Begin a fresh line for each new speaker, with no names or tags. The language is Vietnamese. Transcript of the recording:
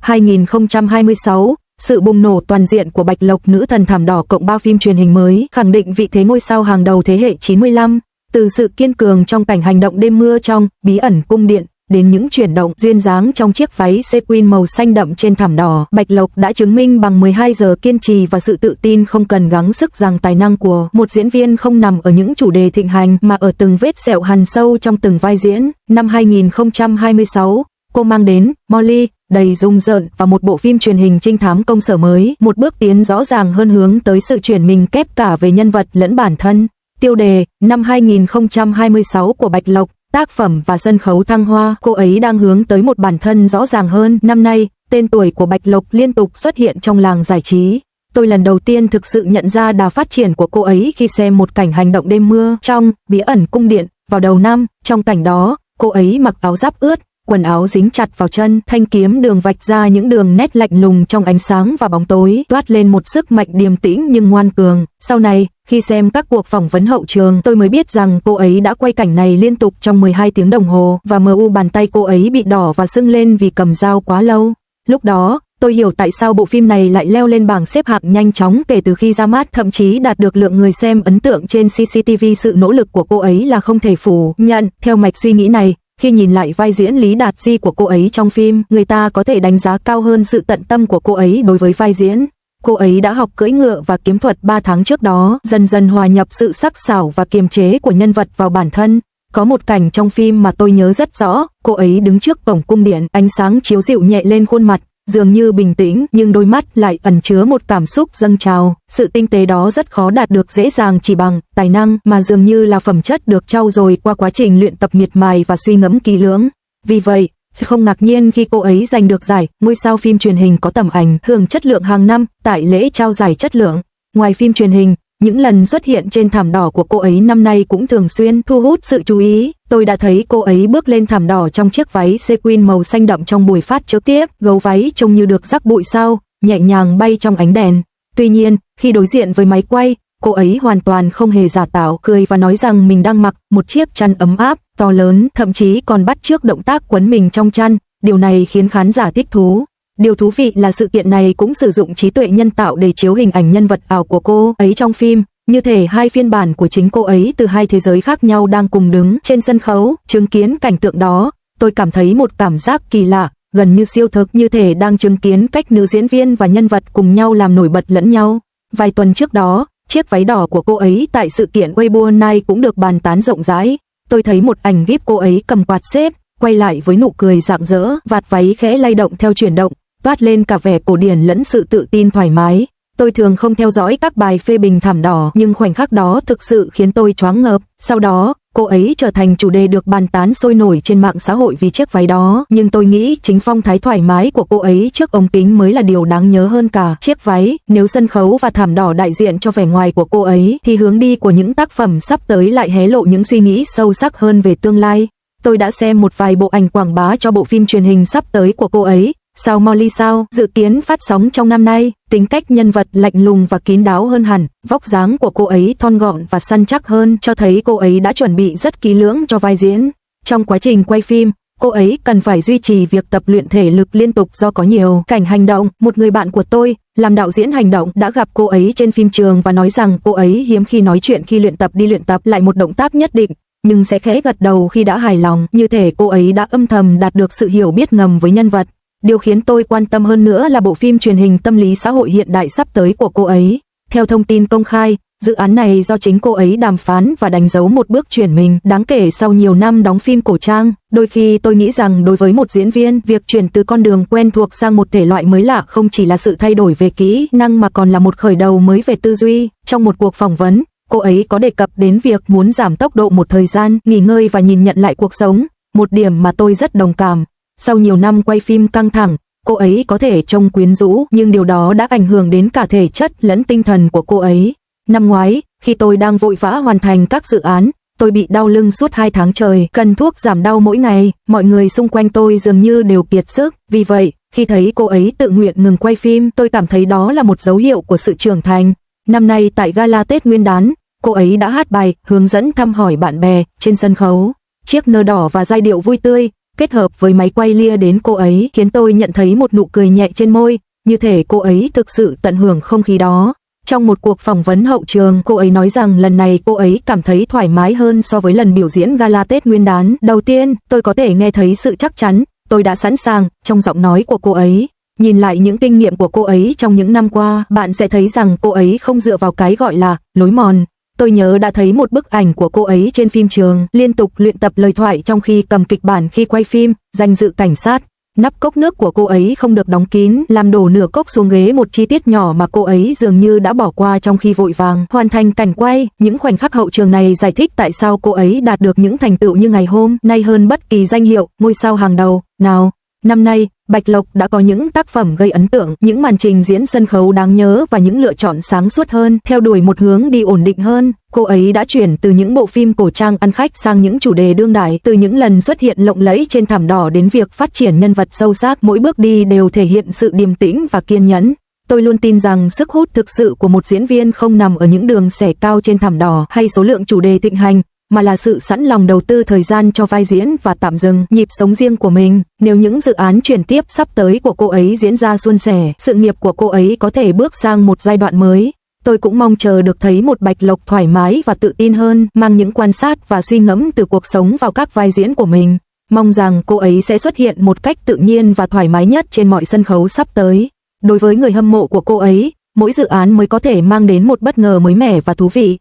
2026, sự bùng nổ toàn diện của Bạch Lộc nữ thần thảm đỏ cộng 3 phim truyền hình mới, khẳng định vị thế ngôi sao hàng đầu thế hệ 95, từ sự kiên cường trong cảnh hành động đêm mưa trong Bí ẩn cung điện, đến những chuyển động duyên dáng trong chiếc váy sequin màu xanh đậm trên thảm đỏ, Bạch Lộc đã chứng minh bằng 12 giờ kiên trì và sự tự tin không cần gắng sức rằng tài năng của một diễn viên không nằm ở những chủ đề thịnh hành mà ở từng vết sẹo hằn sâu trong từng vai diễn. Năm 2026, cô mang đến Molly, đầy rung rợn và một bộ phim truyền hình trinh thám công sở mới, một bước tiến rõ ràng hơn hướng tới sự chuyển mình kép cả về nhân vật lẫn bản thân. Tiêu đề, năm 2026 của Bạch Lộc, tác phẩm và sân khấu thăng hoa, cô ấy đang hướng tới một bản thân rõ ràng hơn. Năm nay, tên tuổi của Bạch Lộc liên tục xuất hiện trong làng giải trí. Tôi lần đầu tiên thực sự nhận ra đà phát triển của cô ấy khi xem một cảnh hành động đêm mưa trong Bí ẩn cung điện vào đầu năm. Trong cảnh đó, cô ấy mặc áo giáp ướt, quần áo dính chặt vào chân, thanh kiếm đường vạch ra những đường nét lạnh lùng trong ánh sáng và bóng tối, toát lên một sức mạnh điềm tĩnh nhưng ngoan cường. Sau này, khi xem các cuộc phỏng vấn hậu trường, tôi mới biết rằng cô ấy đã quay cảnh này liên tục trong 12 tiếng đồng hồ, và bàn tay cô ấy bị đỏ và sưng lên vì cầm dao quá lâu. Lúc đó, tôi hiểu tại sao bộ phim này lại leo lên bảng xếp hạng nhanh chóng kể từ khi ra mắt, thậm chí đạt được lượng người xem ấn tượng trên CCTV. Sự nỗ lực của cô ấy là không thể phủ nhận. Theo mạch suy nghĩ này, khi nhìn lại vai diễn Lý Đạt Di của cô ấy trong phim, người ta có thể đánh giá cao hơn sự tận tâm của cô ấy đối với vai diễn. Cô ấy đã học cưỡi ngựa và kiếm thuật 3 tháng trước đó, dần dần hòa nhập sự sắc sảo và kiềm chế của nhân vật vào bản thân. Có một cảnh trong phim mà tôi nhớ rất rõ, cô ấy đứng trước cổng cung điện, ánh sáng chiếu dịu nhẹ lên khuôn mặt, dường như bình tĩnh, nhưng đôi mắt lại ẩn chứa một cảm xúc dâng trào. Sự tinh tế đó rất khó đạt được dễ dàng chỉ bằng tài năng, mà dường như là phẩm chất được trau dồi qua quá trình luyện tập miệt mài và suy ngẫm kỹ lưỡng. Vì vậy, không ngạc nhiên khi cô ấy giành được giải ngôi sao phim truyền hình có tầm ảnh hưởng chất lượng hàng năm tại lễ trao giải chất lượng. Ngoài phim truyền hình, những lần xuất hiện trên thảm đỏ của cô ấy năm nay cũng thường xuyên thu hút sự chú ý. Tôi đã thấy cô ấy bước lên thảm đỏ trong chiếc váy sequin màu xanh đậm trong buổi phát trực tiếp, gấu váy trông như được rắc bụi sao, nhẹ nhàng bay trong ánh đèn. Tuy nhiên, khi đối diện với máy quay, cô ấy hoàn toàn không hề giả tạo, cười và nói rằng mình đang mặc một chiếc chăn ấm áp, to lớn, thậm chí còn bắt chước động tác quấn mình trong chăn. Điều này khiến khán giả thích thú. Điều thú vị là sự kiện này cũng sử dụng trí tuệ nhân tạo để chiếu hình ảnh nhân vật ảo của cô ấy trong phim, như thể hai phiên bản của chính cô ấy từ hai thế giới khác nhau đang cùng đứng trên sân khấu. Chứng kiến cảnh tượng đó, tôi cảm thấy một cảm giác kỳ lạ, gần như siêu thực, như thể đang chứng kiến cách nữ diễn viên và nhân vật cùng nhau làm nổi bật lẫn nhau. Vài tuần trước đó, chiếc váy đỏ của cô ấy tại sự kiện Weibo Night cũng được bàn tán rộng rãi. Tôi thấy một ảnh gif cô ấy cầm quạt xếp, quay lại với nụ cười rạng rỡ, vạt váy khẽ lay động theo chuyển động, toát lên cả vẻ cổ điển lẫn sự tự tin thoải mái. Tôi thường không theo dõi các bài phê bình thảm đỏ, nhưng khoảnh khắc đó thực sự khiến tôi choáng ngợp. Sau đó, cô ấy trở thành chủ đề được bàn tán sôi nổi trên mạng xã hội vì chiếc váy đó, nhưng tôi nghĩ chính phong thái thoải mái của cô ấy trước ống kính mới là điều đáng nhớ hơn cả chiếc váy. Nếu sân khấu và thảm đỏ đại diện cho vẻ ngoài của cô ấy, thì hướng đi của những tác phẩm sắp tới lại hé lộ những suy nghĩ sâu sắc hơn về tương lai. Tôi đã xem một vài bộ ảnh quảng bá cho bộ phim truyền hình sắp tới của cô ấy, Sao Molly Sao, dự kiến phát sóng trong năm nay. Tính cách nhân vật lạnh lùng và kín đáo hơn hẳn, vóc dáng của cô ấy thon gọn và săn chắc hơn, cho thấy cô ấy đã chuẩn bị rất kỹ lưỡng cho vai diễn. Trong quá trình quay phim, cô ấy cần phải duy trì việc tập luyện thể lực liên tục do có nhiều cảnh hành động. Một người bạn của tôi, làm đạo diễn hành động, đã gặp cô ấy trên phim trường và nói rằng cô ấy hiếm khi nói chuyện khi luyện tập. Đi luyện tập lại một động tác nhất định, nhưng sẽ khẽ gật đầu khi đã hài lòng, như thể cô ấy đã âm thầm đạt được sự hiểu biết ngầm với nhân vật. Điều khiến tôi quan tâm hơn nữa là bộ phim truyền hình tâm lý xã hội hiện đại sắp tới của cô ấy. Theo thông tin công khai, dự án này do chính cô ấy đàm phán và đánh dấu một bước chuyển mình đáng kể sau nhiều năm đóng phim cổ trang. Đôi khi tôi nghĩ rằng đối với một diễn viên, việc chuyển từ con đường quen thuộc sang một thể loại mới lạ không chỉ là sự thay đổi về kỹ năng mà còn là một khởi đầu mới về tư duy. Trong một cuộc phỏng vấn, cô ấy có đề cập đến việc muốn giảm tốc độ một thời gian, nghỉ ngơi và nhìn nhận lại cuộc sống, một điểm mà tôi rất đồng cảm. Sau nhiều năm quay phim căng thẳng, cô ấy có thể trông quyến rũ, nhưng điều đó đã ảnh hưởng đến cả thể chất lẫn tinh thần của cô ấy. Năm ngoái, khi tôi đang vội vã hoàn thành các dự án, tôi bị đau lưng suốt 2 tháng trời, cần thuốc giảm đau mỗi ngày, mọi người xung quanh tôi dường như đều kiệt sức. Vì vậy, khi thấy cô ấy tự nguyện ngừng quay phim, tôi cảm thấy đó là một dấu hiệu của sự trưởng thành. Năm nay tại gala Tết Nguyên đán, cô ấy đã hát bài hướng dẫn thăm hỏi bạn bè trên sân khấu. Chiếc nơ đỏ và giai điệu vui tươi, kết hợp với máy quay lia đến cô ấy khiến tôi nhận thấy một nụ cười nhẹ trên môi, như thể cô ấy thực sự tận hưởng không khí đó. Trong một cuộc phỏng vấn hậu trường, cô ấy nói rằng lần này cô ấy cảm thấy thoải mái hơn so với lần biểu diễn gala Tết Nguyên đán. Đầu tiên, tôi có thể nghe thấy sự chắc chắn, tôi đã sẵn sàng, trong giọng nói của cô ấy. Nhìn lại những kinh nghiệm của cô ấy trong những năm qua, bạn sẽ thấy rằng cô ấy không dựa vào cái gọi là lối mòn. Tôi nhớ đã thấy một bức ảnh của cô ấy trên phim trường, liên tục luyện tập lời thoại trong khi cầm kịch bản khi quay phim, danh dự cảnh sát. Nắp cốc nước của cô ấy không được đóng kín, làm đổ nửa cốc xuống ghế, một chi tiết nhỏ mà cô ấy dường như đã bỏ qua trong khi vội vàng hoàn thành cảnh quay. Những khoảnh khắc hậu trường này giải thích tại sao cô ấy đạt được những thành tựu như ngày hôm nay hơn bất kỳ danh hiệu ngôi sao hàng đầu nào. Năm nay, Bạch Lộc đã có những tác phẩm gây ấn tượng, những màn trình diễn sân khấu đáng nhớ và những lựa chọn sáng suốt hơn, theo đuổi một hướng đi ổn định hơn. Cô ấy đã chuyển từ những bộ phim cổ trang ăn khách sang những chủ đề đương đại, từ những lần xuất hiện lộng lẫy trên thảm đỏ đến việc phát triển nhân vật sâu sắc, mỗi bước đi đều thể hiện sự điềm tĩnh và kiên nhẫn. Tôi luôn tin rằng sức hút thực sự của một diễn viên không nằm ở những đường xẻ cao trên thảm đỏ hay số lượng chủ đề thịnh hành, mà là sự sẵn lòng đầu tư thời gian cho vai diễn và tạm dừng nhịp sống riêng của mình. Nếu những dự án chuyển tiếp sắp tới của cô ấy diễn ra suôn sẻ, sự nghiệp của cô ấy có thể bước sang một giai đoạn mới. Tôi cũng mong chờ được thấy một Bạch Lộc thoải mái và tự tin hơn, mang những quan sát và suy ngẫm từ cuộc sống vào các vai diễn của mình. Mong rằng cô ấy sẽ xuất hiện một cách tự nhiên và thoải mái nhất trên mọi sân khấu sắp tới. Đối với người hâm mộ của cô ấy, mỗi dự án mới có thể mang đến một bất ngờ mới mẻ và thú vị.